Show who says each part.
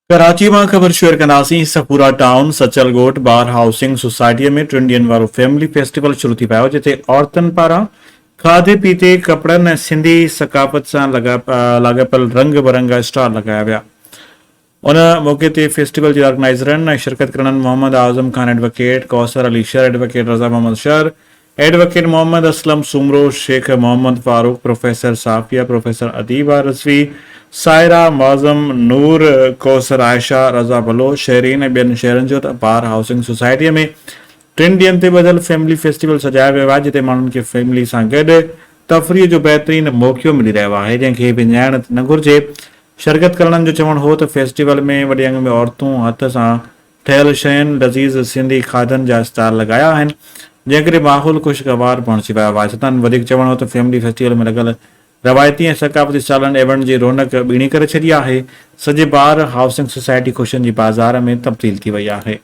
Speaker 1: कराची में ख़बर शेयर कंदासीं। सपूरा टाउन सचलगोट बार हाउसिंग सोसाइटी में 3 ॾींहनि वारो फैमिली फेस्टिवल शुरू थी पियो, जिते औरतुनि पारां खाधे पीते कपड़नि ऐं सिंधी सकाफ़त सां लाॻापियल रंग बिरंगा स्टॉल लॻाया विया। उन मौके ते फेस्टिवल जे ऑर्गेनाइज़रनि ऐं शिरकत करण Mohammad Azam Khan advocate, Kausar Ali Shar advocate, Raza Mohammad Shar advocate, Mohammad Aslam Soomro, Sheikh Mohammad Farooq, professor Safia, professor Adeeba Rizvi, Saira Mauzam, Noor, Kausar Ayesha, Raza Baloch, Shahreen ऐं ॿियनि शहरनि जो त बार हाउसिंग सोसाइटीअ में 3 ॾींहनि ते ॿधल फैमिली फेस्टिवल सजायो वियो आहे, जिते माण्हुनि खे फैमिली सां गॾु तफ़रीह जो बहितरीन मौक़ो मिली रहियो आहे, जंहिंखे विञाइण न घुरिजे। शिरकत करण जो चवणु हो त फेस्टिवल में वॾे अंग में औरतूं हथ सां ठहियल शयुनि, लज़ीज़ सिंधी खाधनि जा स्टॉल लॻाया आहिनि, जंहिं करे माहौल ख़ुशगवार बणिजी वियो आहे। सतन वधीक चवणु हो त फैमिली फेस्टिवल में लॻल रवायती ऐं सकाफ़ती स्टॉलनि इवेंट जी रौनक ॿीणी करे छॾी आहे। सॼे बार हाउसिंग सोसाइटी ख़ुशियुनि जी बाज़ार में तब्दील थी वई आहे।